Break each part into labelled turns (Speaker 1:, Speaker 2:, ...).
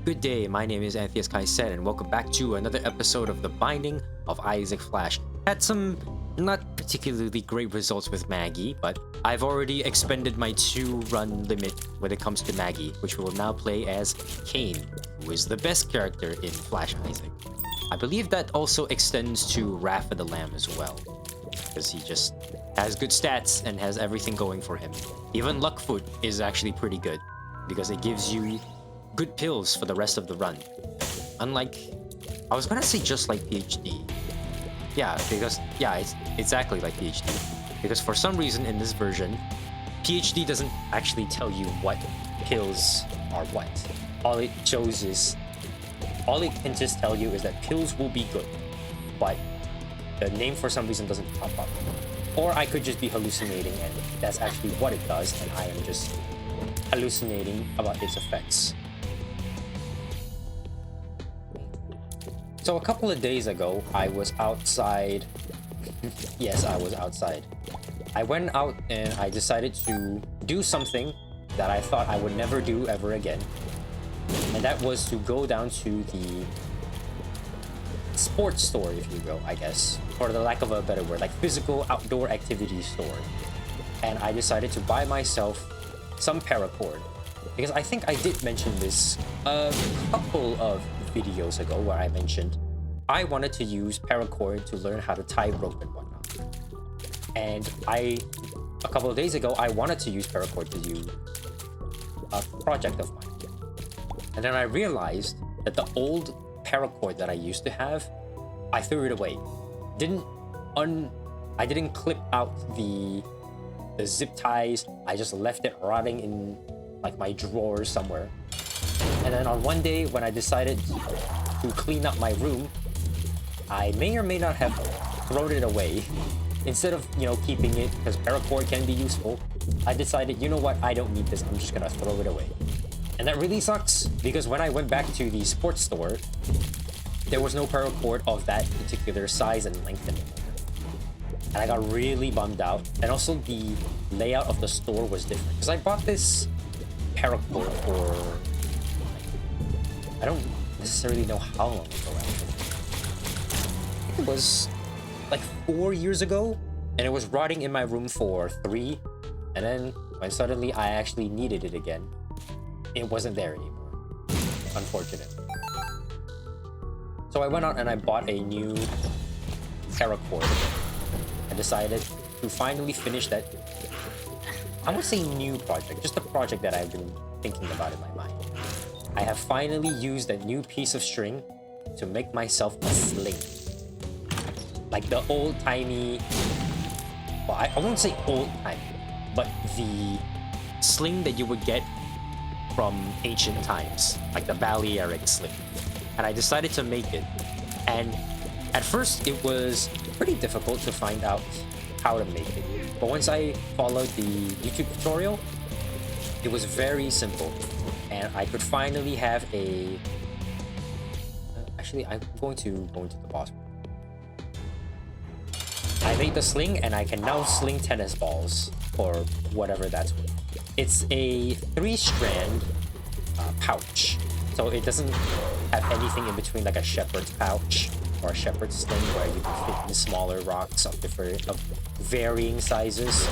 Speaker 1: Good day, my name is Antheus Kaisen, and welcome back to another episode of The Binding of Isaac Flash. Had some not particularly great results with Maggie, but I've already expended my 2-run limit when it comes to Maggie, which we will now play as Cain, who is the best character in Flash Isaac. I believe that also extends to Wrath of the Lamb as well, because he just has good stats and has everything going for him. Even Luckfoot is actually pretty good, because it gives you good pills for the rest of the run. Unlike, I was gonna say just like PhD. Yeah, because, yeah, it's exactly like PhD. Because for some reason in this version, PhD doesn't actually tell you what pills are what. All it can just tell you is that pills will be good, but the name for some reason doesn't pop up. Or I could just be hallucinating and that's actually what it does, and I am just hallucinating about its effects. So a couple of days ago, I was outside. Yes, I was outside. I went out and I decided to do something that I thought I would never do ever again. And that was to go down to the sports store, if you will, I guess. For the lack of a better word, like physical outdoor activity store. And I decided to buy myself some paracord. Because I think I did mention this a couple of videos ago where I mentioned I wanted to use paracord to learn how to tie rope and whatnot. And a couple of days ago, I wanted to use paracord to do a project of mine. And then I realized that the old paracord that I used to have, I threw it away. I didn't clip out the zip ties. I just left it rotting in like my drawer somewhere. And then on one day when I decided to clean up my room, I may or may not have thrown it away. Instead of, keeping it, because paracord can be useful, I decided, you know what, I don't need this, I'm just gonna throw it away. And that really sucks, because when I went back to the sports store, there was no paracord of that particular size and length anymore. And I got really bummed out. And also the layout of the store was different, because I bought this paracord for, I don't necessarily know how long ago actually. I think it was like 4 years ago, and it was rotting in my room for 3, and then when suddenly I actually needed it again, it wasn't there anymore, unfortunately. So I went out and I bought a new paracord and decided to finally finish that, I won't say new project, just a project that I've been thinking about in my mind. I have finally used a new piece of string to make myself a sling. Like the old-timey, well, I won't say old-timey, but the sling that you would get from ancient times, like the Balearic sling. And I decided to make it. And at first, it was pretty difficult to find out how to make it. But once I followed the YouTube tutorial, it was very simple. And I could finally have a... Actually, I'm going to go into the boss. I made the sling, and I can now sling tennis balls, or whatever that's worth. It's a 3-strand pouch, so it doesn't have anything in between like a shepherd's pouch or a shepherd's sling where you can fit in smaller rocks of varying sizes.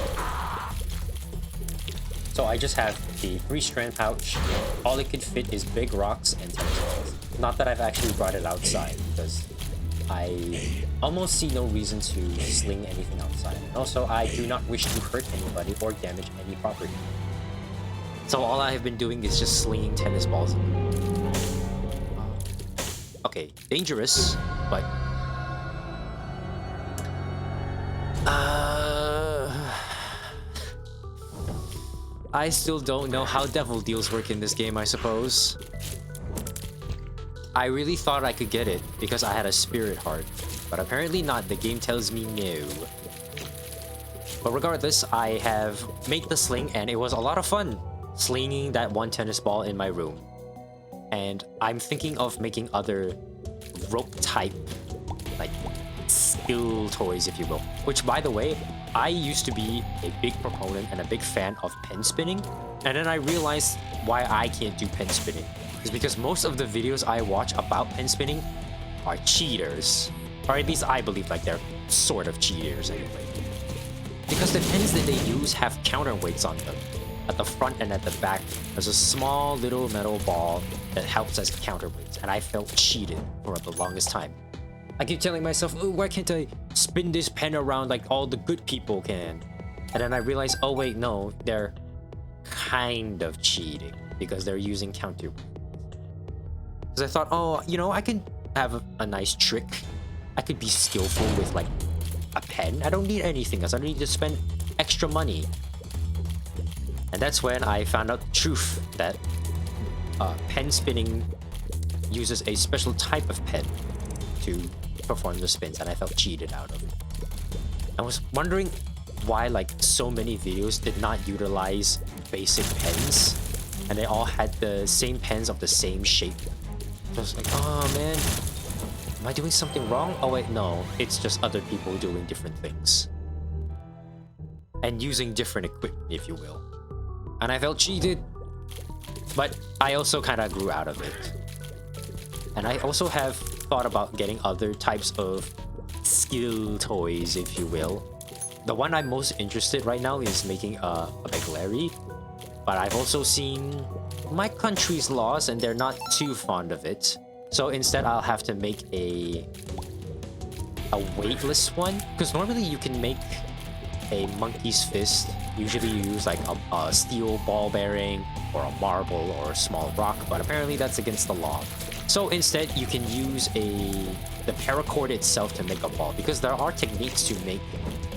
Speaker 1: So I just have the 3-strand pouch. All it could fit is big rocks and tennis balls. Not that I've actually brought it outside, because I almost see no reason to sling anything outside. And also, I do not wish to hurt anybody or damage any property. So all I have been doing is just slinging tennis balls. Okay, dangerous, but... I still don't know how devil deals work in this game, I suppose. I really thought I could get it because I had a spirit heart, but apparently not. The game tells me no. But regardless, I have made the sling and it was a lot of fun slinging that one tennis ball in my room. And I'm thinking of making other rope type, like skill toys, if you will. Which, by the way, I used to be a big proponent and a big fan of pen spinning. And then I realized why I can't do pen spinning. is because most of the videos I watch about pen spinning are cheaters. Or at least I believe like they're sort of cheaters anyway. Because the pens that they use have counterweights on them. At the front and at the back, there's a small little metal ball that helps as counterweights, and I felt cheated for the longest time. I keep telling myself, oh, why can't I spin this pen around like all the good people can? And then I realized, oh wait, no, they're kind of cheating because they're using counterweights. Because I thought, oh, you know, I can have a nice trick. I could be skillful with like a pen. I don't need anything else. I don't need to spend extra money. And that's when I found out the truth that pen spinning uses a special type of pen to perform the spins, and I felt cheated out of it. I was wondering why like so many videos did not utilize basic pens, and they all had the same pens of the same shape. I was like, oh man, am I doing something wrong? Oh wait, no, it's just other people doing different things. And using different equipment, if you will. And I felt cheated, but I also kind of grew out of it. And I also have thought about getting other types of skill toys, if you will. The one I'm most interested right now is making a Beglary, but I've also seen my country's laws and they're not too fond of it. So instead I'll have to make a weightless one, because normally you can make a monkey's fist. Usually you use like a steel ball bearing or a marble or a small rock, but apparently that's against the law. So instead you can use the paracord itself to make a ball, because there are techniques to make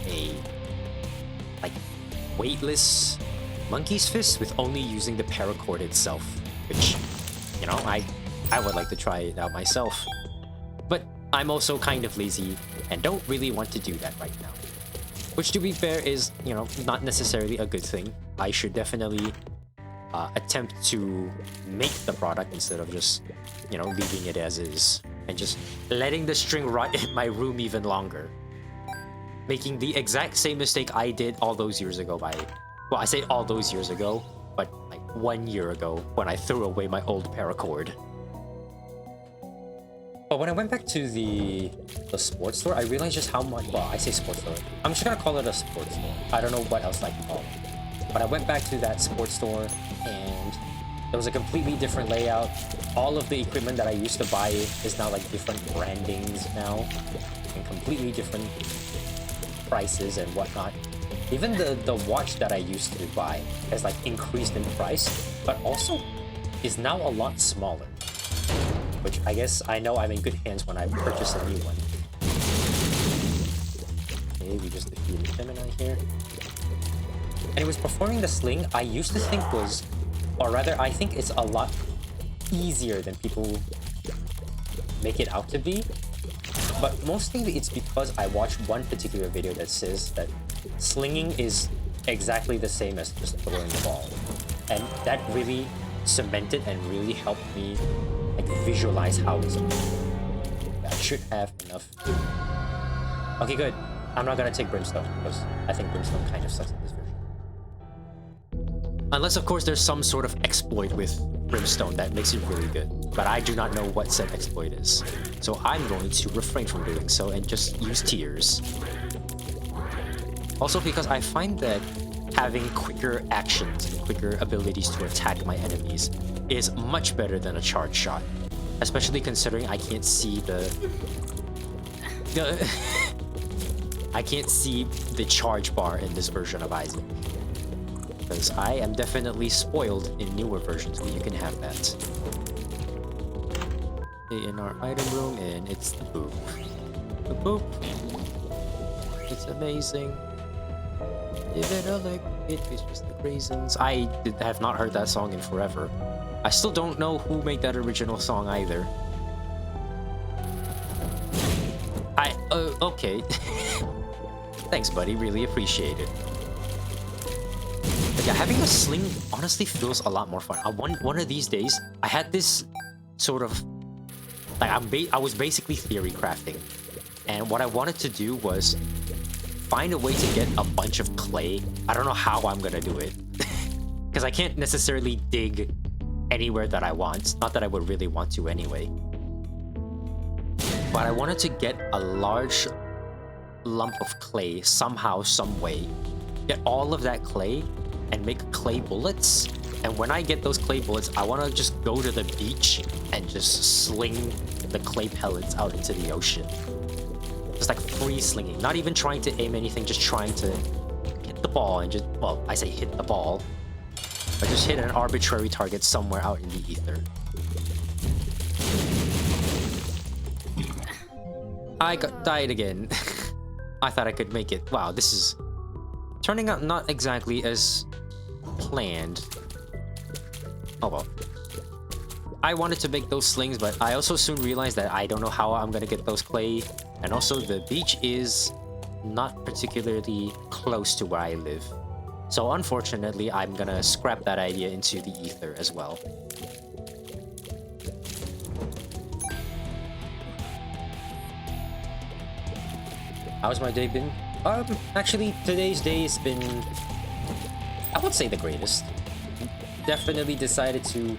Speaker 1: a like weightless monkey's fist with only using the paracord itself, which, you know, I would like to try it out myself. But I'm also kind of lazy and don't really want to do that right now. Which, to be fair, is, you know, not necessarily a good thing. I should definitely attempt to make the product instead of just, you know, leaving it as is and just letting the string rot in my room even longer. Making the exact same mistake I did all those years ago well, I say all those years ago, but like 1 year ago when I threw away my old paracord. But when I went back to the sports store, I realized just how much, well, I say sports store. I'm just gonna call it a sports store. I don't know what else I can call it. But I went back to that sports store and there was a completely different layout. All of the equipment that I used to buy is now like different brandings now and completely different prices and whatnot. Even the watch that I used to buy has like increased in price, but also is now a lot smaller. Which I guess I know I'm in good hands when I purchase a new one. Okay, we just defeated Gemini here. And it was performing the sling I used to think was, or rather I think it's a lot easier than people make it out to be. But mostly it's because I watched one particular video that says that slinging is exactly the same as just throwing the ball. And that really cemented and really helped me like visualize how it's supposed to be. I should have enough. Okay, good. I'm not gonna take Brimstone because I think Brimstone kind of sucks in this version. Unless, of course, there's some sort of exploit with Brimstone that makes it really good. But I do not know what said exploit is. So I'm going to refrain from doing so and just use tears. Also because I find that having quicker actions and quicker abilities to attack my enemies is much better than a charge shot. Especially considering I can't see I can't see the charge bar in this version of Isaac. Because I am definitely spoiled in newer versions where you can have that. In our item room, and it's the boop. The boop. It's amazing. Give it a lick, it is just the raisins. I have not heard that song in forever. I still don't know who made that original song either. Okay. Thanks, buddy. Really appreciate it. But yeah, having a sling honestly feels a lot more fun. One of these days, I had this sort of... like, I was basically theory crafting. And what I wanted to do was find a way to get a bunch of clay. I don't know how I'm gonna do it. Because I can't necessarily dig anywhere that I want. Not that I would really want to anyway. But I wanted to get a large lump of clay somehow, some way. Get all of that clay and make clay bullets. And when I get those clay bullets, I want to just go to the beach and just sling the clay pellets out into the ocean. Just like free slinging. Not even trying to aim anything, just trying to hit the ball and just, well, I say hit the ball. But just hit an arbitrary target somewhere out in the ether. I died again. I thought I could make it. Wow, this is turning out not exactly as planned. Oh well. I wanted to make those slings, but I also soon realized that I don't know how I'm gonna get those clay. And also the beach is not particularly close to where I live. So unfortunately, I'm gonna scrap that idea into the ether as well. How's my day been? Actually, today's day has been, I would say, the greatest. Definitely decided to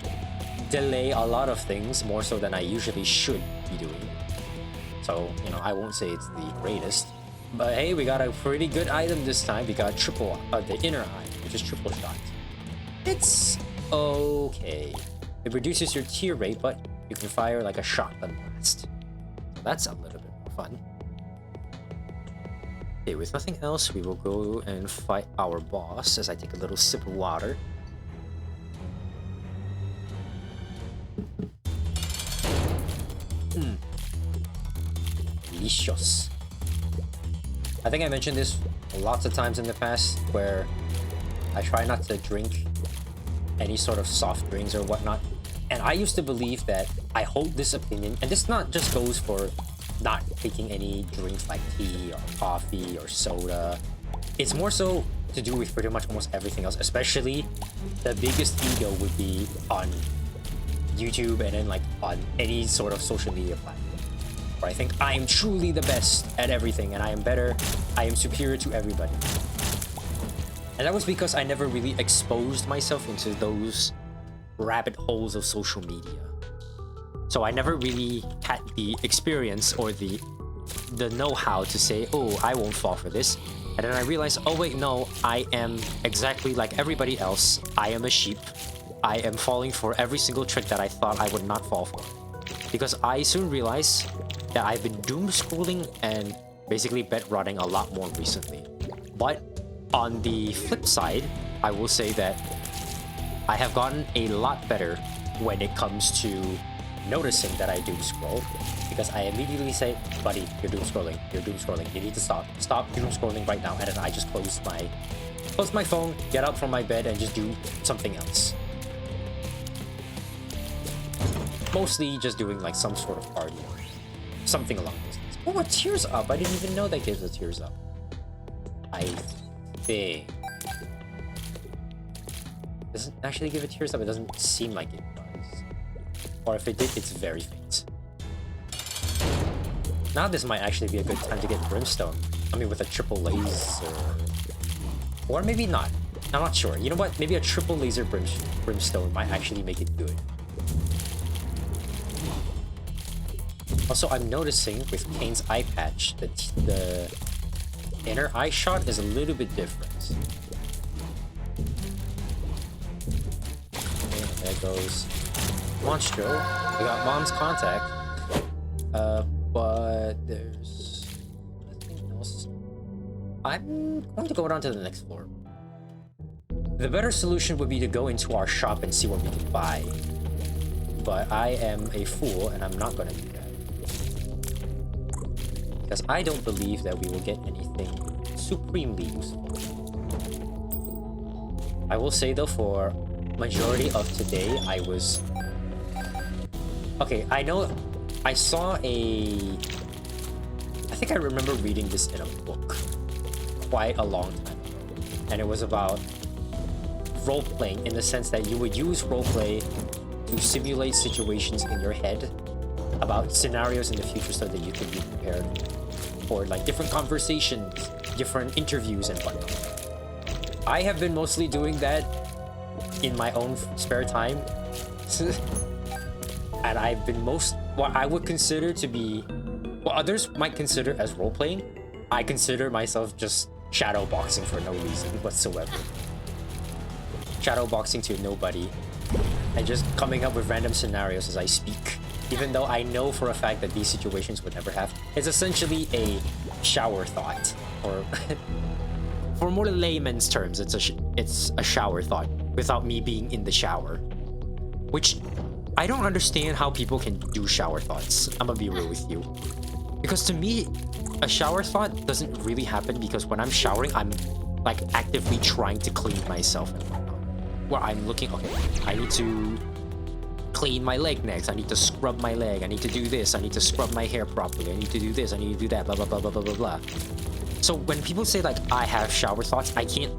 Speaker 1: delay a lot of things, more so than I usually should be doing. So, you know, I won't say it's the greatest. But hey, we got a pretty good item this time. We got the inner eye, which is triple shot. It's okay. It reduces your tear rate, but you can fire like a shotgun blast. That's a little bit more fun. Okay, with nothing else, we will go and fight our boss as I take a little sip of water. Delicious. I think I mentioned this lots of times in the past, where I try not to drink any sort of soft drinks or whatnot. And I used to believe that I hold this opinion, and this not just goes for not taking any drinks like tea or coffee or soda. It's more so to do with pretty much almost everything else, especially the biggest ego would be on YouTube and then like on any sort of social media platform, where I think I am truly the best at everything and I am better, I am superior to everybody. And that was because I never really exposed myself into those rabbit holes of social media. So I never really had the experience or the know-how to say, oh, I won't fall for this. And then I realized, oh wait, no, I am exactly like everybody else. I am a sheep. I am falling for every single trick that I thought I would not fall for. Because I soon realized that I've been doom scrolling and basically bedrotting a lot more recently. But on the flip side, I will say that I have gotten a lot better when it comes to noticing that I doom scroll, because I immediately say, buddy, you're doom scrolling, you need to stop doom scrolling right now. And then I just close my phone, get up from my bed and just do something else. Mostly just doing like some sort of cardio, something along those lines. Oh, a tears up! I didn't even know that gives a tears up. I think doesn't actually give a tears up. It doesn't seem like it does, or if it did, it's very faint. Now this might actually be a good time to get brimstone. I mean, with a triple laser, or maybe not. I'm not sure. You know what? Maybe a triple laser brimstone might actually make it good. Also, I'm noticing with Kane's eye patch that the inner eye shot is a little bit different. Okay, there goes Monstro. We got Mom's contact. But there's nothing else. I'm going to go down to the next floor. The better solution would be to go into our shop and see what we can buy. But I am a fool and I'm not going to do that. Because I don't believe that we will get anything supremely useful. I will say though, for majority of today, I was... Okay, I know I saw a... I think I remember reading this in a book quite a long time ago. And it was about role-playing, in the sense that you would use role-play to simulate situations in your head about scenarios in the future so that you can be prepared for like different conversations, different interviews and whatnot. I have been mostly doing that in my own spare time, And I've been what I would consider to be, what others might consider as role-playing, I consider myself just shadow boxing for no reason whatsoever. Shadow boxing to nobody and just coming up with random scenarios as I speak. Even though I know for a fact that these situations would never have. It's essentially a shower thought, or for more layman's terms, it's a shower thought without me being in the shower. Which I don't understand how people can do shower thoughts. I'm gonna be real with you. Because to me, a shower thought doesn't really happen because when I'm showering, I'm like actively trying to clean myself and whatnot. Where I'm looking, okay, I need to clean my leg next. I need to scrub my leg. I need to do this. I need to scrub my hair properly. I need to do this. I need to do that. Blah, blah, blah, blah, blah, blah, blah. So when people say like, I have shower thoughts, I can't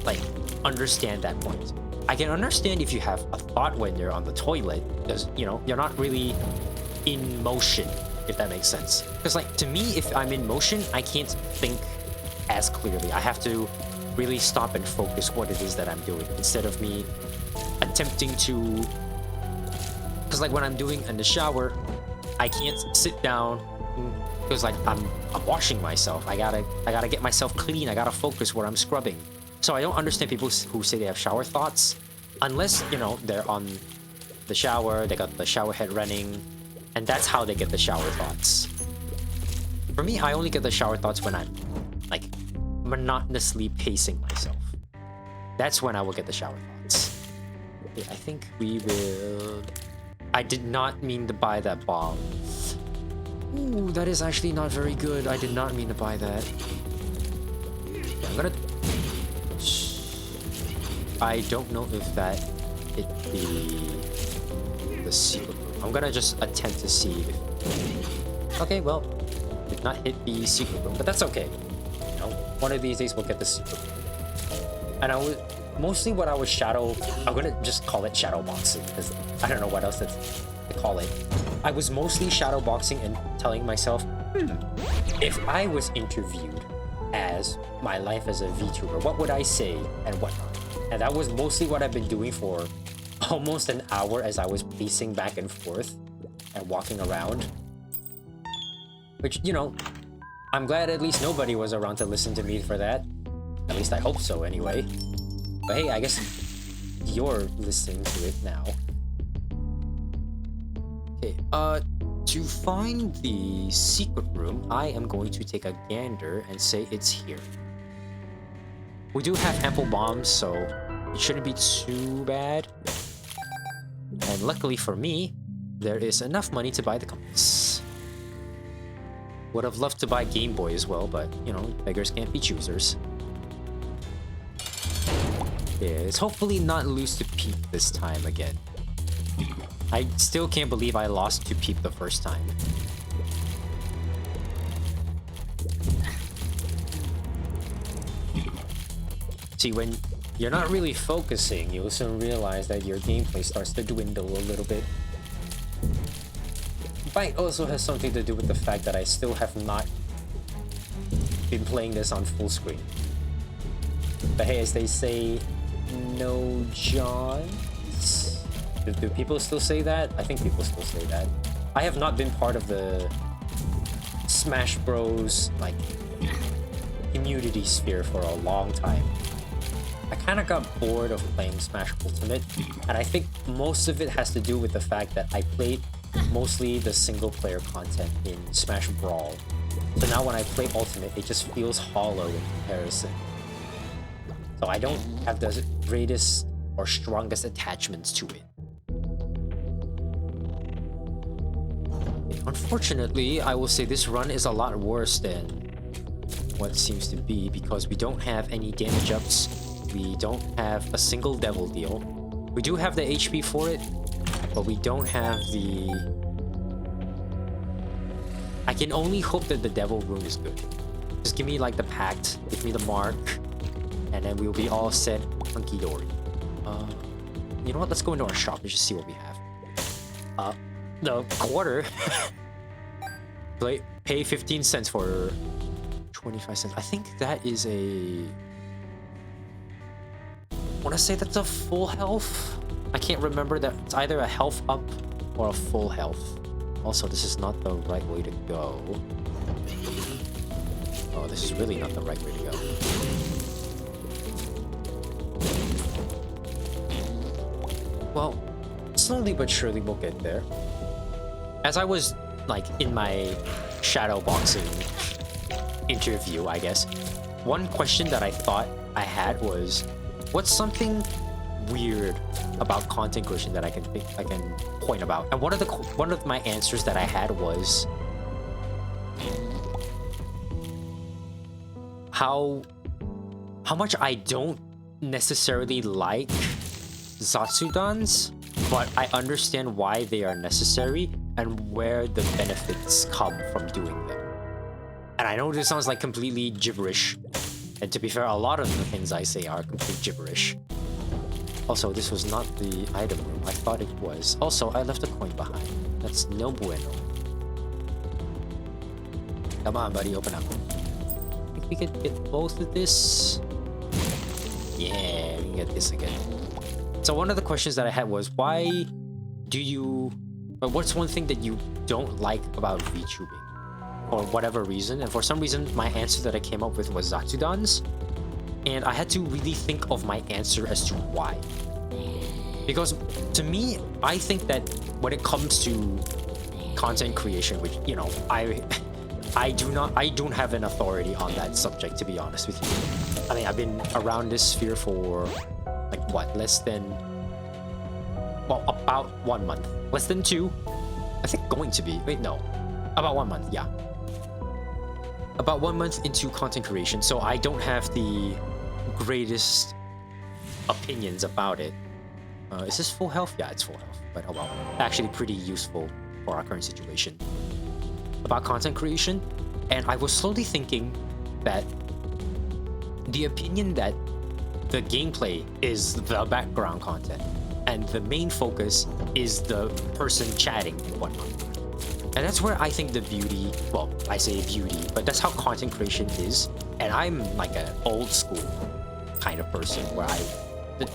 Speaker 1: like understand that point. I can understand if you have a thought when you're on the toilet because, you know, you're not really in motion, if that makes sense. Because like to me, if I'm in motion, I can't think as clearly. I have to really stop and focus what it is that I'm doing instead of me attempting to, because like when I'm doing in the shower, I can't sit down because like I'm washing myself. I gotta get myself clean. I gotta focus where I'm scrubbing. So I don't understand people who say they have shower thoughts unless, you know, they're on the shower, they got the shower head running, and that's how they get the shower thoughts. For me, I only get the shower thoughts when I'm like monotonously pacing myself. That's when I will get the shower thoughts. Okay, I think we will... I did not mean to buy that bomb. Ooh, that is actually not very good. I did not mean to buy that. Yeah, I'm gonna... I don't know if that hit the secret room. I'm gonna just attempt to see if... Okay, well, did not hit the secret room, but that's okay. You know, one of these days we'll get the secret room. And I was... Mostly what I was I'm gonna just call it shadow boxing, because I don't know what else to call it. I was mostly shadow boxing and telling myself, if I was interviewed as my life as a VTuber, what would I say and whatnot? And that was mostly what I've been doing for almost an hour as I was pacing back and forth and walking around. Which, you know, I'm glad at least nobody was around to listen to me for that. At least I hope so anyway. But hey, I guess you're listening to it now. Okay, to find the secret room, I am going to take a gander and say it's here. We do have ample bombs, so it shouldn't be too bad. And luckily for me, there is enough money to buy the compass. Would have loved to buy Game Boy as well, but, you know, beggars can't be choosers. Yeah, it's hopefully not lose to Peep this time again. I still can't believe I lost to Peep the first time. See, when you're not really focusing, you'll soon realize that your gameplay starts to dwindle a little bit. Might also has something to do with the fact that I still have not been playing this on full screen. But hey, as they say, no Johns? Do people still say that? I think people still say that. I have not been part of the Smash Bros. Like community sphere for a long time. I kind of got bored of playing Smash Ultimate, and I think most of it has to do with the fact that I played mostly the single player content in Smash Brawl. So now when I play Ultimate, it just feels hollow in comparison. So I don't have the greatest or strongest attachments to it. Unfortunately, I will say this run is a lot worse than what it seems to be because we don't have any damage ups. We don't have a single devil deal. We do have the HP for it, but we don't have the... I can only hope that the devil rune is good. Just give me like the pact, give me the mark, and then we'll be all set hunky-dory. You know what? Let's go into our shop and just see what we have. The quarter. Pay 15 cents for 25 cents. I think that is a... I want to say that's a full health. I can't remember that it's either a health up or a full health. Also, this is not the right way to go. Oh, this is really not the right way to go. Well, slowly but surely we'll get there. As I was, like, in my shadow boxing interview, I guess, one question that I thought I had was, what's something weird about content creation that I can point about? And one of my answers that I had was how much I don't necessarily like Zatsudans, but I understand why they are necessary and where the benefits come from doing them. And I know this sounds like completely gibberish, and to be fair, a lot of the things I say are complete gibberish. Also, this was not the item room. I thought it was. Also, I left a coin behind. That's no bueno. Come on, buddy, open up. I think we could get both of this. Yeah, we can get this again. So one of the questions that I had was, why do you... what's one thing that you don't like about VTubing? For whatever reason. And for some reason, my answer that I came up with was Zatsudans. And I had to really think of my answer as to why. Because to me, I think that when it comes to content creation, which, you know, I don't have an authority on that subject, to be honest with you. I mean, I've been around this sphere for, like, what, less than... well, about 1 month. Less than 2. I think going to be... wait, no. About 1 month, yeah. About 1 month into content creation, so I don't have the greatest opinions about it. Is this full health? Yeah, it's full health. But oh well, actually pretty useful for our current situation. About content creation, and I was slowly thinking that the opinion that the gameplay is the background content, and the main focus is the person chatting and whatnot. And that's where I think the beauty, well, I say beauty, but that's how content creation is. And I'm like an old school kind of person where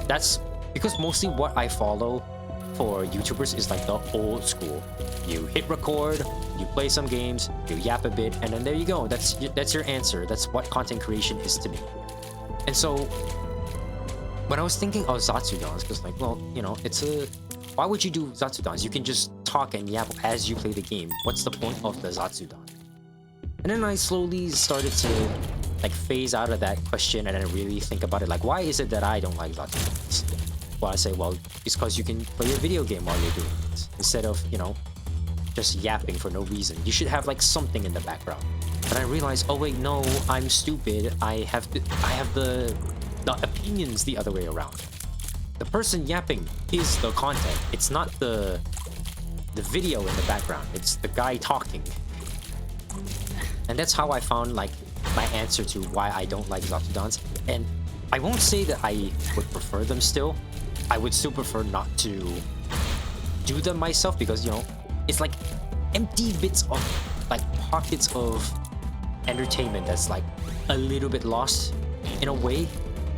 Speaker 1: that's because mostly what I follow for YouTubers is like the old school. You hit record, you play some games, you yap a bit, and then there you go. That's your answer. That's what content creation is to me. And so when I was thinking of Zatsudans, because like, well, you know, why would you do Zatsudans? You can just talk and yap as you play the game. What's the point of the Zatsudan? And then I slowly started to like phase out of that question and then really think about it. Like, why is it that I don't like Zatsudans? Well, I say, well, it's because you can play a video game while you're doing it. Instead of, you know, just yapping for no reason. You should have like something in the background. And I realized, oh wait, no, I'm stupid. I have the opinions the other way around. The person yapping is the content. It's not the video in the background. It's the guy talking. And that's how I found like my answer to why I don't like Zatsudans. And I won't say that I would prefer them still. I would still prefer not to do them myself because, you know, it's like empty bits of like pockets of entertainment that's like a little bit lost in a way.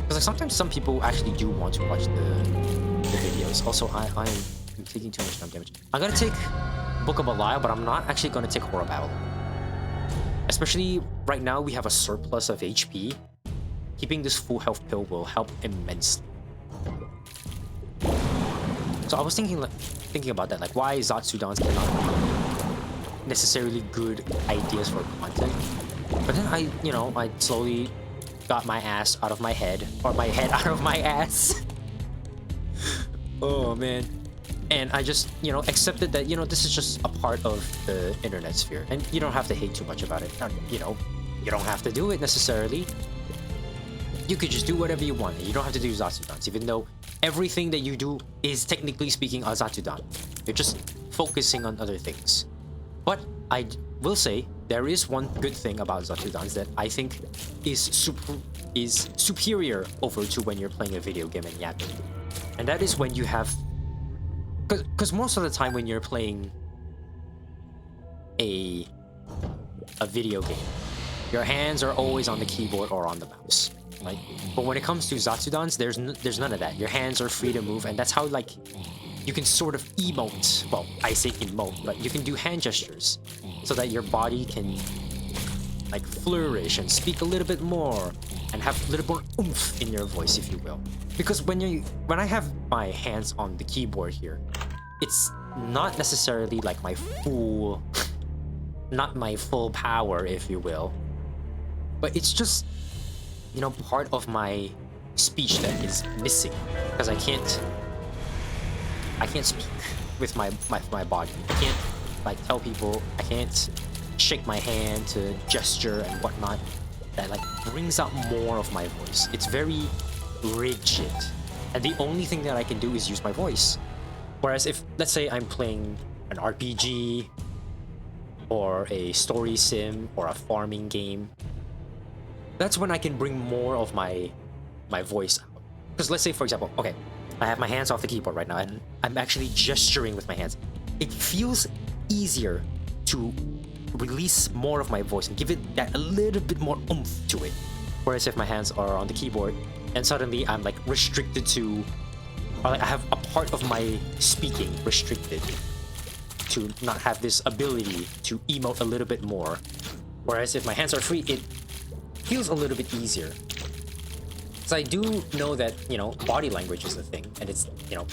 Speaker 1: Because like sometimes some people actually do want to watch the videos. Also, I'm taking too much damage. I'm gonna take Book of Belial, but I'm not actually gonna take Horror Battle. Especially right now, we have a surplus of HP. Keeping this full health pill will help immensely. So I was thinking about that, like why Zatsudans cannot be necessarily good ideas for content. But then I slowly got my ass out of my head, or my head out of my ass. Oh man. And I just, accepted that, this is just a part of the internet sphere. And you don't have to hate too much about it. You don't have to do it necessarily. You could just do whatever you want. You don't have to do Zatsudans, even though everything that you do is technically speaking a Zatsudan. You're just focusing on other things. But I will say, there is one good thing about Zatsudans that I think is superior over to when you're playing a video game and yapping. And that is when you have... Because most of the time when you're playing a video game, your hands are always on the keyboard or on the mouse. right? But when it comes to Zatsudans, there's none of that. Your hands are free to move, and that's how like you can sort of emote. Well, I say emote, but you can do hand gestures so that your body can like flourish and speak a little bit more and have a little more oomph in your voice, if you will. Because when I have my hands on the keyboard here, it's not necessarily like my full not my full power, if you will, but it's just, you know, part of my speech that is missing because I can't speak with my body. I can't like tell people. I can't shake my hand to gesture and whatnot. That like brings out more of my voice. It's very rigid, and the only thing that I can do is use my voice. Whereas if, let's say, I'm playing an RPG or a story sim or a farming game, that's when I can bring more of my voice out. Because let's say, for example, okay, I have my hands off the keyboard right now and I'm actually gesturing with my hands. It feels easier to release more of my voice and give it that a little bit more oomph to it. Whereas if my hands are on the keyboard and suddenly I'm like restricted to, or like I have a part of my speaking restricted to not have this ability to emote a little bit more. Whereas if my hands are free, it feels a little bit easier. So I do know that, you know, body language is a thing, and it's, you know,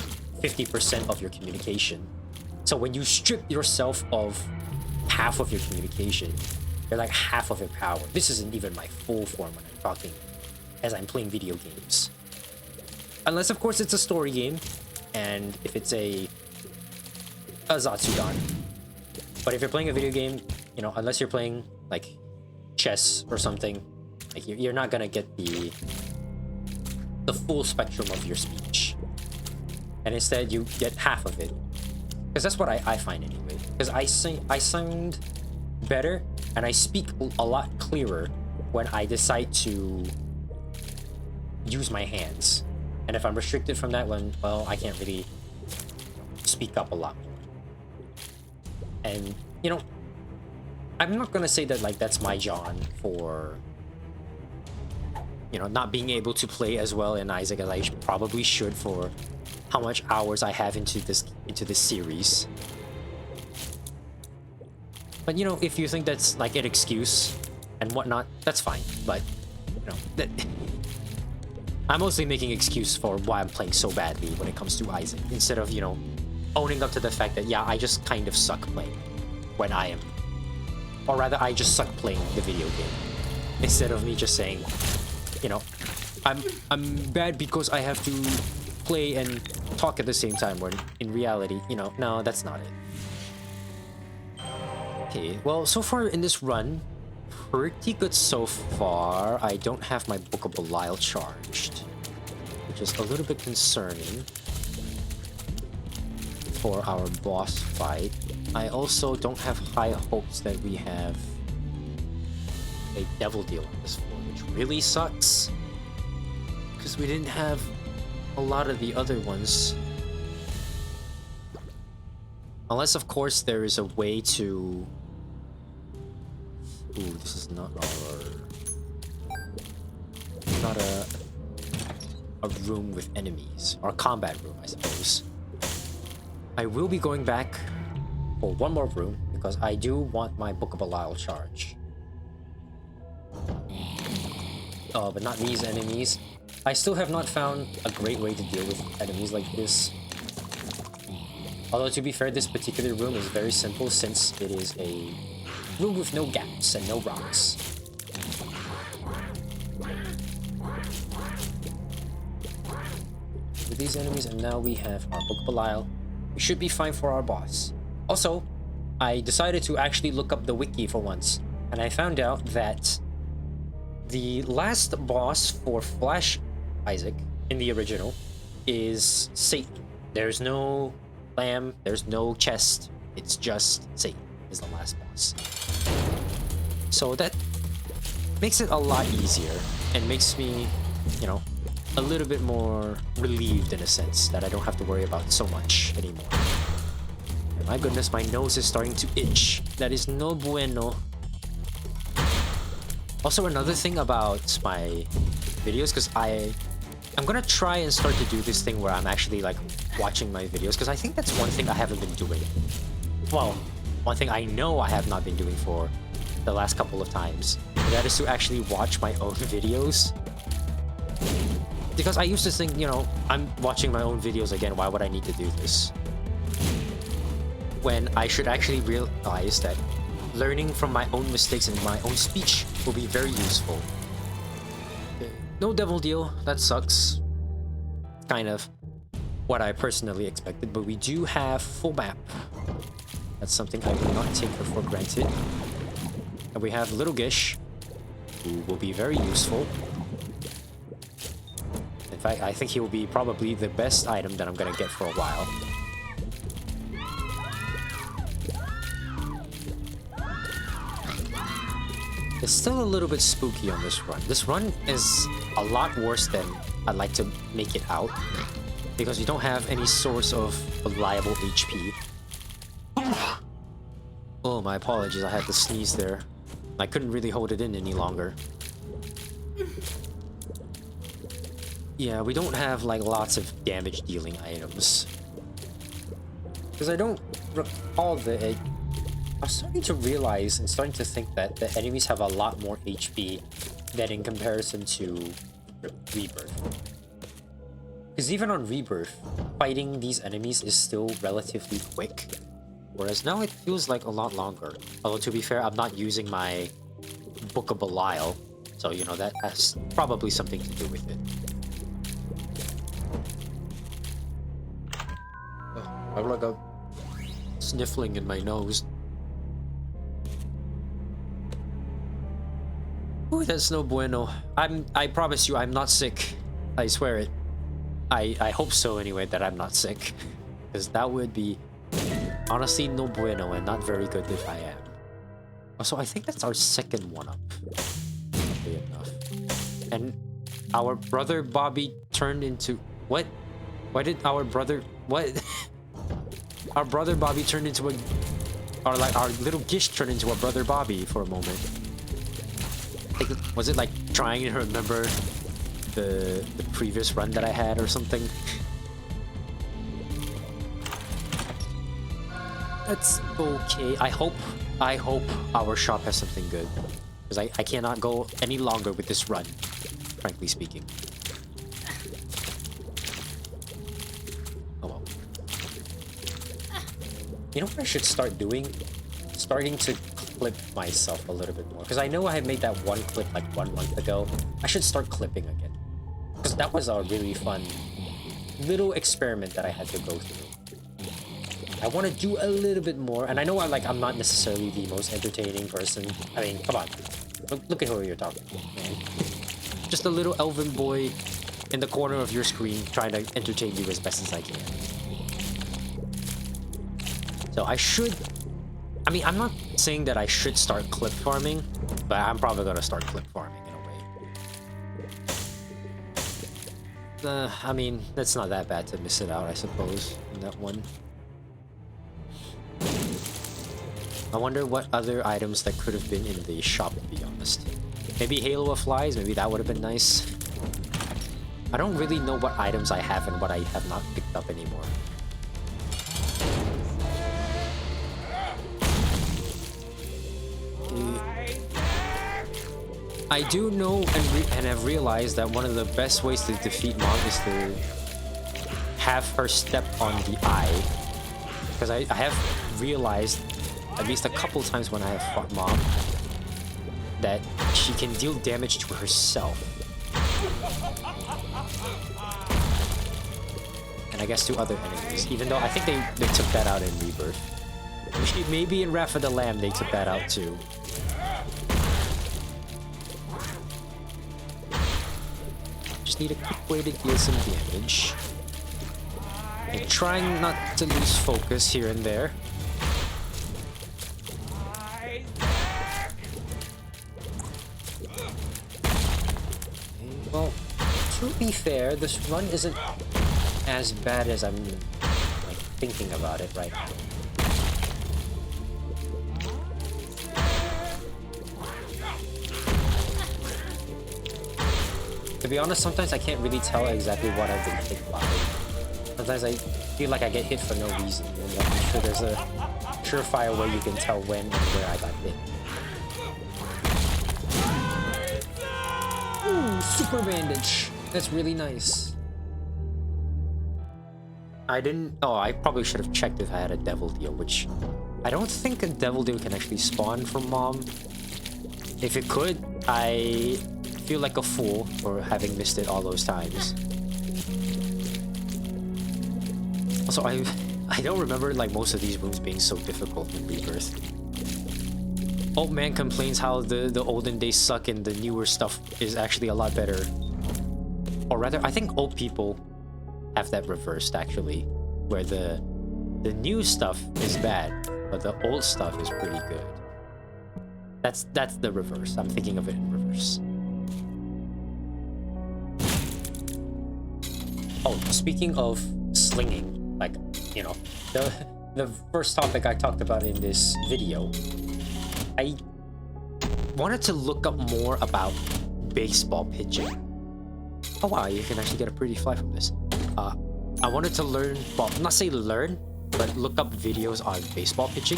Speaker 1: 50% of your communication. So when you strip yourself of half of your communication, you're like half of your power. This isn't even my full form when I'm talking as I'm playing video games. Unless, of course, it's a story game, and if it's a Zatsudan. But if you're playing a video game, you know, unless you're playing like chess or something, like you're not gonna get the full spectrum of your speech, and instead you get half of it. Because that's what I find anyway. Because I sound better and I speak a lot clearer when I decide to use my hands. And if I'm restricted from that one, well, I can't really speak up a lot more. And, you know, I'm not gonna say that like that's my John for, you know, not being able to play as well in Isaac as I probably should for how much hours I have into this series. But, you know, if you think that's like an excuse and whatnot, that's fine. But, you know, I'm mostly making excuse for why I'm playing so badly when it comes to Isaac, instead of, you know, owning up to the fact that, yeah, I just kind of suck playing when I am. Or rather, I just suck playing the video game. Instead of me just saying, you know, I'm bad because I have to play and talk at the same time, when in reality, you know, no, that's not it. Okay, well, so far in this run, pretty good so far. I don't have my Book of Belial charged, which is a little bit concerning for our boss fight. I also don't have high hopes that we have a devil deal on this floor, which really sucks, because we didn't have a lot of the other ones. Unless, of course, there is a way to... Ooh, this is not our... Not a room with enemies. Or a combat room, I suppose. I will be going back for one more room, because I do want my Book of Belial charge. But not these enemies. I still have not found a great way to deal with enemies like this. Although, to be fair, this particular room is very simple, since it is a room with no gaps and no rocks. With these enemies, and now we have our Book of Belial. We should be fine for our boss. Also, I decided to actually look up the wiki for once, and I found out that the last boss for Flash Isaac in the original is Satan. There's no lamb, there's no chest, it's just Satan is the last boss. So that makes it a lot easier and makes me, you know, a little bit more relieved in a sense that I don't have to worry about so much anymore. And my goodness, my nose is starting to itch. That is no bueno. Also, another thing about my videos because I'm gonna try and start to do this thing where I'm actually like watching my videos, because I think that's one thing I haven't been doing. Well, one thing I know I have not been doing for the last couple of times. And that is to actually watch my own videos. Because I used to think, you know, I'm watching my own videos again, why would I need to do this? When I should actually realize that learning from my own mistakes and my own speech will be very useful. No devil deal, that sucks. Kind of what I personally expected, but we do have full map. That's something I will not take for granted. And we have Little Gish, who will be very useful. In fact, I think he will be probably the best item that I'm gonna get for a while. It's still a little bit spooky on this run. This run is a lot worse than I'd like to make it out, because you don't have any source of reliable HP. Oh, my apologies, I had to sneeze there. I couldn't really hold it in any longer. Yeah, we don't have like lots of damage dealing items. Because I don't recall I'm starting to realize and starting to think that the enemies have a lot more HP than in comparison to Rebirth. Because even on Rebirth, fighting these enemies is still relatively quick. Whereas now it feels like a lot longer. Although to be fair, I'm not using my Book of Belial. So, you know, that has probably something to do with it. Oh, I have like a sniffling in my nose. Ooh, that's no bueno. I promise you, I'm not sick. I swear it. I hope so anyway, that I'm not sick. Because that would be honestly no bueno and not very good if I am. Also, I think that's our second one-up. Oddly enough. And our brother Bobby turned into... What? Why did our brother... What? Our brother Bobby turned into a... Or like our little Gish turned into a brother Bobby for a moment. Like, was it like trying to remember the previous run that I had or something? That's okay. I hope our shop has something good. Because I cannot go any longer with this run, frankly speaking. Oh well. You know what I should start doing? Starting to clip myself a little bit more. Because I know I had made that one clip like 1 month ago. I should start clipping again. Because that was a really fun little experiment that I had to go through. I want to do a little bit more, and I know I'm not necessarily the most entertaining person. I mean, come on, look at who you're talking to, man. Just a little elven boy in the corner of your screen trying to entertain you as best as I can. So I mean, I'm not saying that I should start clip farming, but I'm probably gonna start clip farming in a way. I mean, that's not that bad to miss it out, I suppose, in that one. I wonder what other items that could have been in the shop, to be honest. Maybe Halo of Flies, maybe that would have been nice. I don't really know what items I have and what I have not picked up anymore. I do know and have realized that one of the best ways to defeat Mom is to have her step on the eye. Because I have realized, at least a couple times when I have fought Mom, that she can deal damage to herself. And I guess to other enemies, even though I think they took that out in Rebirth. Maybe in Wrath of the Lamb they took that out too. Just need a quick way to deal some damage. And trying not to lose focus here and there. Well, to be fair, this run isn't as bad as I'm like thinking about it right now. To be honest, sometimes I can't really tell exactly what I've been hit by. Sometimes I feel like I get hit for no reason. And I'm sure there's a surefire way you can tell when and where I got hit. Ooh, super bandage. That's really nice. I probably should have checked if I had a devil deal, which I don't think a devil deal can actually spawn from Mom. If it could, I feel like a fool for having missed it all those times. Also, I don't remember like most of these rooms being so difficult in Rebirth. Old man complains how the olden days suck and the newer stuff is actually a lot better. Or rather, I think old people have that reversed actually, where the new stuff is bad, but the old stuff is pretty good. That's the reverse. I'm thinking of it in reverse. Oh, speaking of slinging, like, you know, the first topic I talked about in this video, I wanted to look up more about baseball pitching. Oh wow, you can actually get a pretty fly from this. I wanted to learn, well, not say learn, but look up videos on baseball pitching.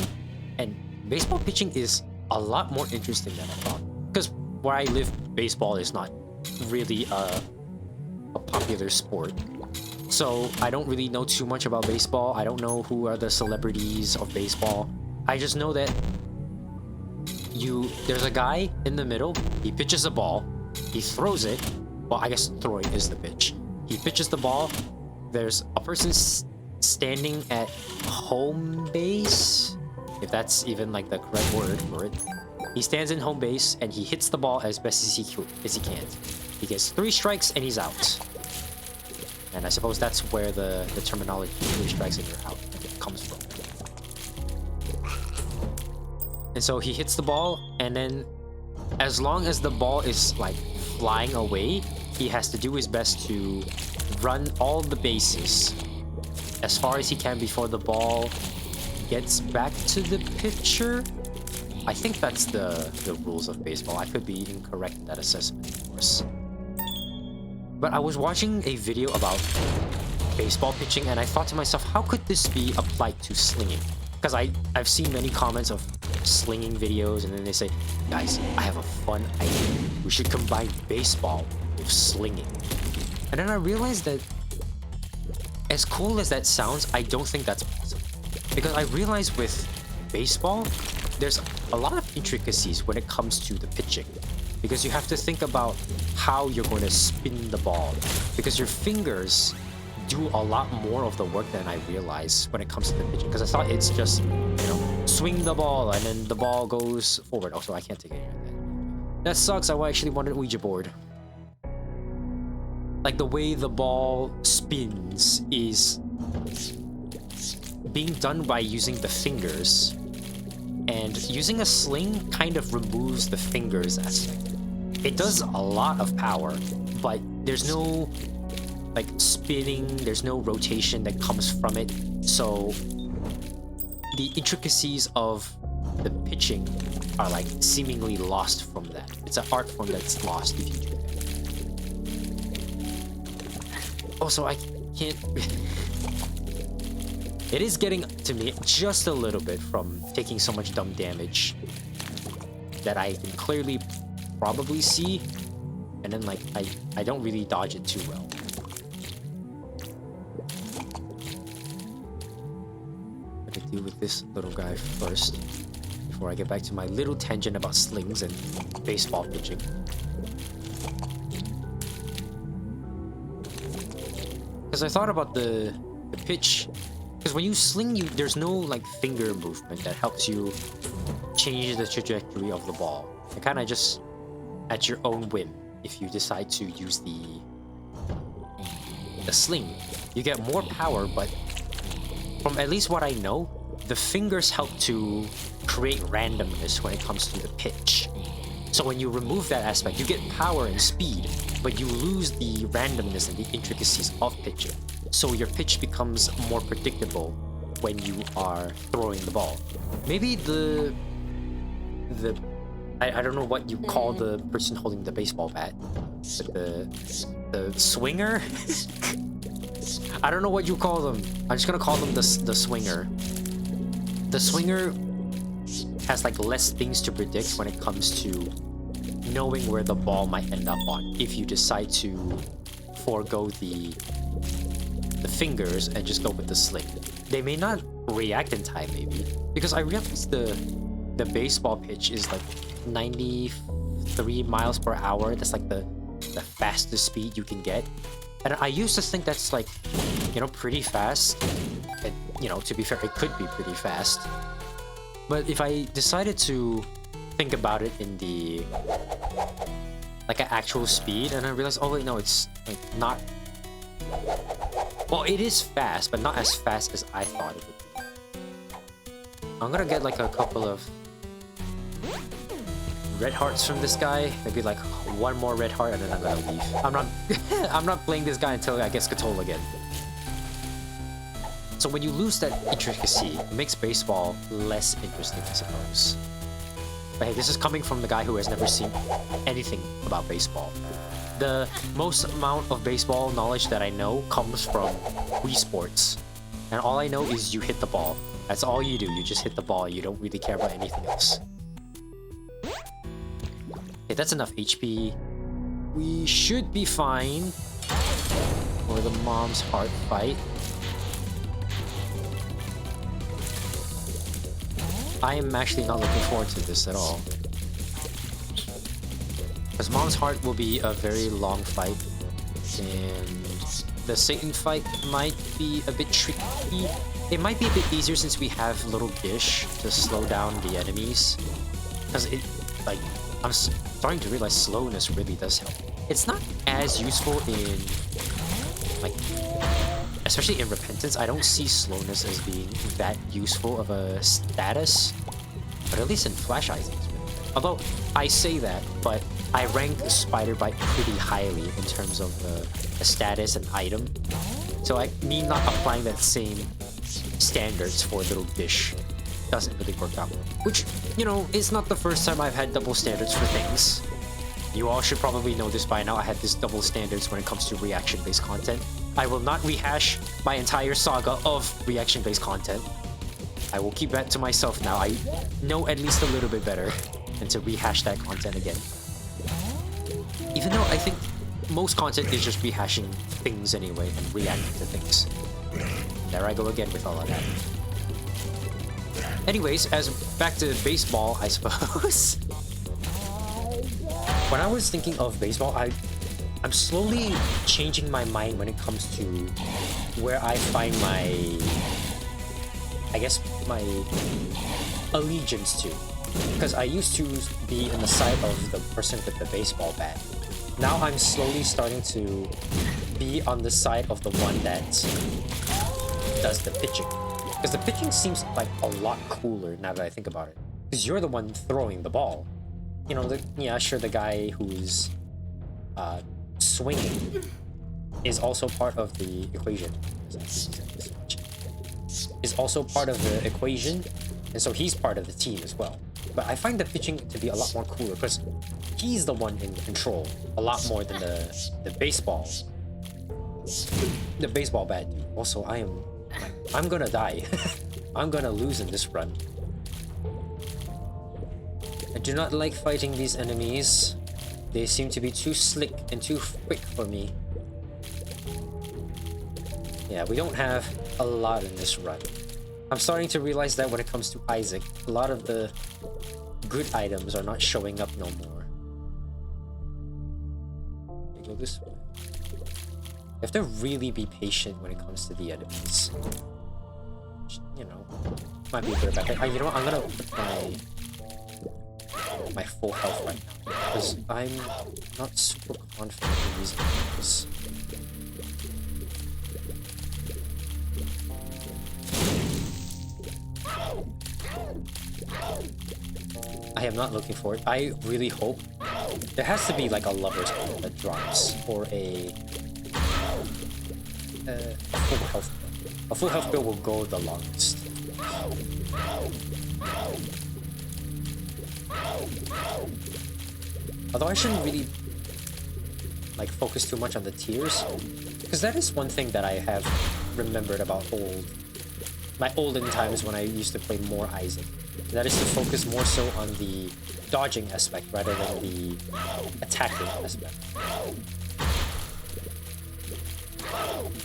Speaker 1: And baseball pitching is a lot more interesting than I thought. Because where I live, baseball is not really a popular sport. So I don't really know too much about baseball. I don't know who are the celebrities of baseball. I just know that there's a guy in the middle, he pitches a ball, he throws it. Well, I guess throwing is the pitch. He pitches the ball. There's a person standing at home base, if that's even like the correct word for it. He stands in home base and he hits the ball as best as he can. He gets 3 strikes and he's out. And I suppose that's where the terminology 3 strikes and you're out comes from. And so he hits the ball, and then as long as the ball is like flying away, he has to do his best to run all the bases as far as he can before the ball gets back to the pitcher. I think that's the rules of baseball. I could be incorrect in that assessment, of course. But I was watching a video about baseball pitching, and I thought to myself, how could this be applied to slinging? Because I've seen many comments of slinging videos, and then they say, guys, I have a fun idea. We should combine baseball with slinging. And then I realized that as cool as that sounds, I don't think that's possible. Because I realized with baseball, there's a lot of intricacies when it comes to the pitching. Because you have to think about how you're going to spin the ball. Because your fingers do a lot more of the work than I realized when it comes to the pitching. Because I thought it's just, you know, swing the ball and then the ball goes forward. Also, I can't take it. That sucks. I actually wanted a Ouija board. Like the way the ball spins is being done by using the fingers. And using a sling kind of removes the fingers aspect. It does a lot of power, but there's no like spinning, there's no rotation that comes from it. So the intricacies of the pitching are like seemingly lost from that. It's an art form that's lost if you do that. Also, I can't... It is getting to me just a little bit from taking so much dumb damage that I can clearly probably see, and then like I don't really dodge it too well. I could deal with this little guy first before I get back to my little tangent about slings and baseball pitching. Because I thought about the pitch. Because when you sling, there's no like finger movement that helps you change the trajectory of the ball. You're kind of just at your own whim if you decide to use the sling. You get more power, but from at least what I know, the fingers help to create randomness when it comes to the pitch. So when you remove that aspect, you get power and speed, but you lose the randomness and the intricacies of pitching. So your pitch becomes more predictable when you are throwing the ball. Maybe the I don't know what you call the person holding the baseball bat. But the swinger? I don't know what you call them. I'm just gonna call them the swinger. The swinger has like less things to predict when it comes to knowing where the ball might end up on if you decide to forego the fingers and just go with the sling. They may not react in time, maybe, because I realized the baseball pitch is like 93 miles per hour. That's like the fastest speed you can get, and I used to think that's like, you know, pretty fast. And, you know, to be fair, it could be pretty fast, but if I decided to think about it in the like an actual speed, and I realized, oh wait, no, it's like not. Well, it is fast, but not as fast as I thought it would be. I'm gonna get like a couple of red hearts from this guy. Maybe like one more red heart, and then I'm gonna leave. I'm not. I'm not playing this guy until I get Scatola again. So when you lose that intricacy, it makes baseball less interesting, I suppose. But hey, this is coming from the guy who has never seen anything about baseball. The most amount of baseball knowledge that I know comes from Wii Sports. And all I know is you hit the ball. That's all you do. You just hit the ball. You don't really care about anything else. Okay, that's enough HP. We should be fine for the mom's heart fight. I am actually not looking forward to this at all. Because Mom's Heart will be a very long fight, and the Satan fight might be a bit tricky. It might be a bit easier since we have Little Dish to slow down the enemies. Because it, like, I'm starting to realize slowness really does help. It's not as useful in, like, especially in Repentance. I don't see slowness as being that useful of a status, but at least in Flash Eyes, it's really good. Although I say that, but I rank Spider Bite pretty highly in terms of the status and item, so I need not applying that same standards for Little Dish. Doesn't really work out. Which, you know, is not the first time I've had double standards for things. You all should probably know this by now. I had this double standards when it comes to reaction-based content. I will not rehash my entire saga of reaction-based content. I will keep that to myself now. I know at least a little bit better than to rehash that content again. Even though I think most content is just rehashing things anyway and reacting to things. There I go again with all of that. Anyways, as back to baseball, I suppose. When I was thinking of baseball, I'm slowly changing my mind when it comes to where I find my, I guess, my allegiance to. Because I used to be on the side of the person with the baseball bat. Now I'm slowly starting to be on the side of the one that does the pitching. Because the pitching seems like a lot cooler now that I think about it. Because you're the one throwing the ball. You know, yeah, sure, the guy who's swinging is also part of the equation. Is also part of the equation, and so he's part of the team as well. But I find the pitching to be a lot more cooler because he's the one in control a lot more than the baseball. The baseball bat dude. Also, I'm gonna die. I'm gonna lose in this run. I do not like fighting these enemies. They seem to be too slick and too quick for me. Yeah, we don't have a lot in this run. I'm starting to realize that when it comes to Isaac, a lot of the good items are not showing up no more. Okay, go this way. You have to really be patient when it comes to the enemies. You know, might be a bit about that. You know what? I'm gonna put my full health right now because I'm not super confident in these enemies. I am not looking for it. I really hope there has to be like a lover's pill that drops or a full health pill. A full health pill will go the longest. Although I shouldn't really like focus too much on the tiers, because that is one thing that I have remembered about my olden times when I used to play more Isaac. That is to focus more so on the dodging aspect rather than the attacking aspect.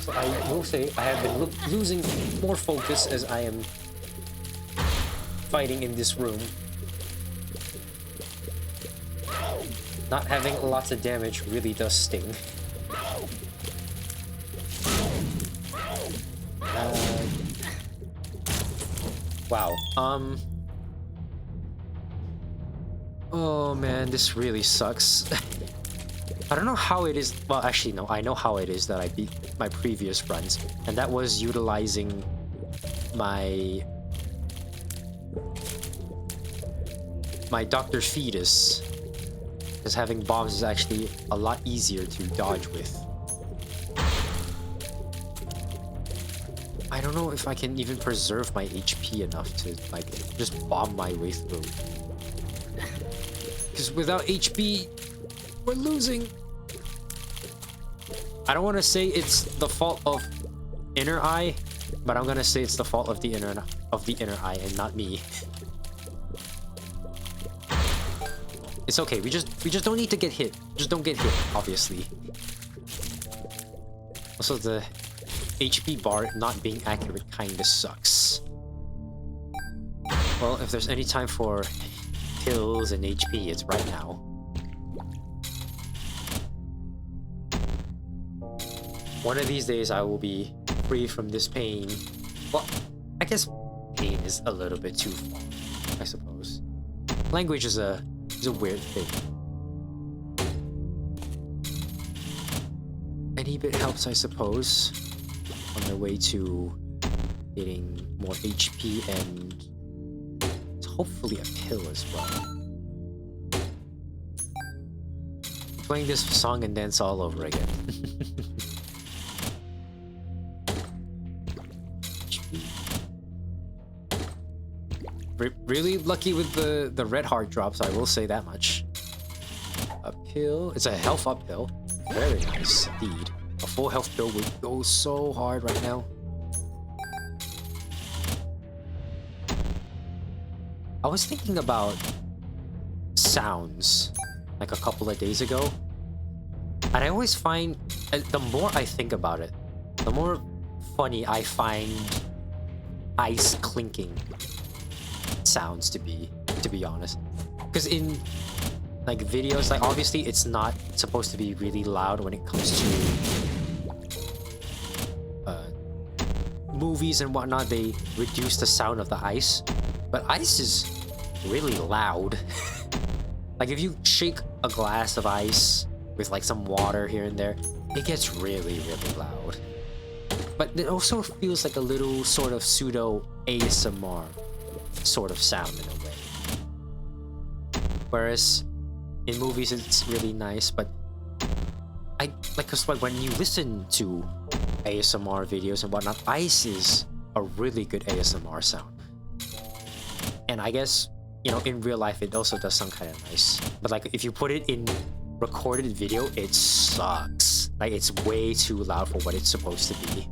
Speaker 1: So I will say I have been losing more focus as I am fighting in this room. Not having lots of damage really does sting. Wow. Oh man, this really sucks. I don't know how it is. Well, actually, no. I know how it is that I beat my previous runs, and that was utilizing my Dr. Fetus, because having bombs is actually a lot easier to dodge with. I don't know if I can even preserve my HP enough to like just bomb my way through. Because without HP, we're losing. I don't want to say it's the fault of Inner Eye, but I'm gonna say it's the fault of the inner eye and not me. It's okay. We just don't need to get hit. Just don't get hit, obviously. Also, the HP bar not being accurate kinda sucks. Well, if there's any time for pills and HP, it's right now. One of these days I will be free from this pain. Well, I guess pain is a little bit too far, I suppose. Language is a weird thing. Any bit helps, I suppose, on their way to getting more HP and hopefully a pill as well. Playing this song and dance all over again. Really lucky with the red heart drops, I will say that much. A pill. It's a health up pill. Very nice indeed. A full health pill would go so hard right now. I was thinking about sounds like a couple of days ago, and I always find the more I think about it, the more funny I find ice clinking sounds to be honest. Because in like videos, like obviously it's not supposed to be really loud when it comes to movies and whatnot. They reduce the sound of the ice, but ice is really loud. Like if you shake a glass of ice with like some water here and there, it gets really loud. But it also feels like a little sort of pseudo ASMR sort of sound in a way. Whereas in movies it's really nice, but cause like when you listen to ASMR videos and whatnot, ice is a really good ASMR sound. And I guess, you know, in real life it also does sound kind of nice. But like if you put it in recorded video, it sucks. Like it's way too loud for what it's supposed to be.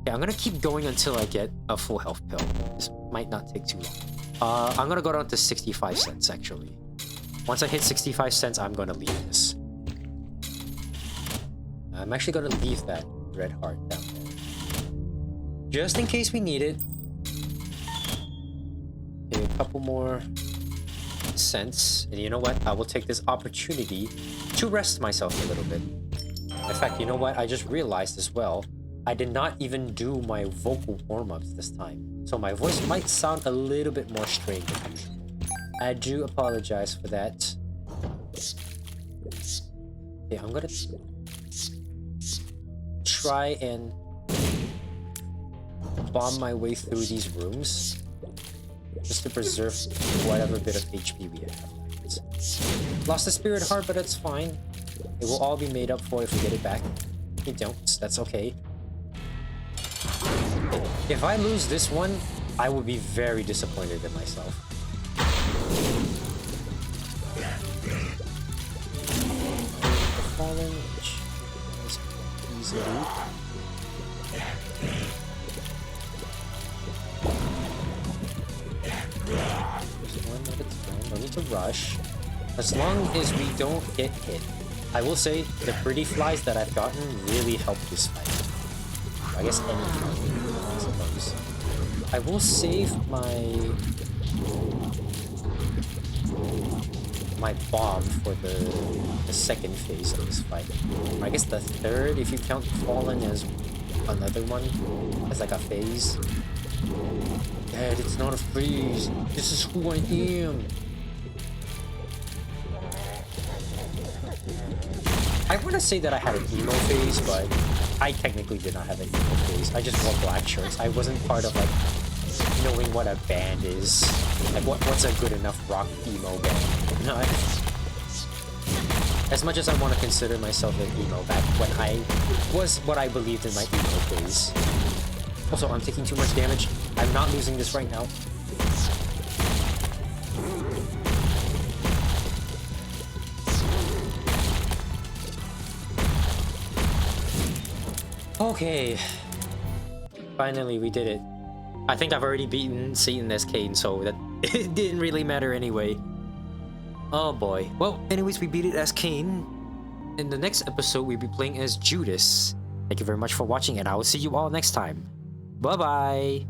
Speaker 1: Yeah, I'm gonna keep going until I get a full health pill. This might not take too long. I'm gonna go down to 65 cents actually. Once I hit 65 cents, I'm gonna leave this. I'm actually gonna leave that red heart down there. Just in case we need it. Okay, a couple more cents. And you know what? I will take this opportunity to rest myself a little bit. In fact, you know what? I just realized as well, I did not even do my vocal warm-ups this time. So my voice might sound a little bit more strained than usual. I do apologize for that. Okay, I'm gonna try and bomb my way through these rooms just to preserve whatever bit of HP we have. Lost the spirit heart, but that's fine. It will all be made up for if we get it back. If we don't, that's okay. If I lose this one, I will be very disappointed in myself. fallen, which is easily. Just one at a time. No need to rush. As long as we don't get hit. I will say the pretty flies that I've gotten really help this fight. I guess any fight, I suppose. I will save my bomb for the second phase of this fight. Or I guess the third, if you count Fallen as another one, as like a phase. Dad, it's not a phase. This is who I am. I want to say that I had an emo phase, but I technically did not have an emo phase. I just wore black shirts. I wasn't part of like knowing what a band is. Like what's a good enough rock emo band? No, as much as I want to consider myself an emo back when I was what I believed in my emo phase. Also, I'm taking too much damage. I'm not losing this right now. Okay. Finally, we did it. I think I've already beaten Satan as Cain, so that it didn't really matter anyway. Oh boy. Well, anyways, we beat it as Cain. In the next episode, we'll be playing as Judas. Thank you very much for watching, and I will see you all next time. Bye-bye!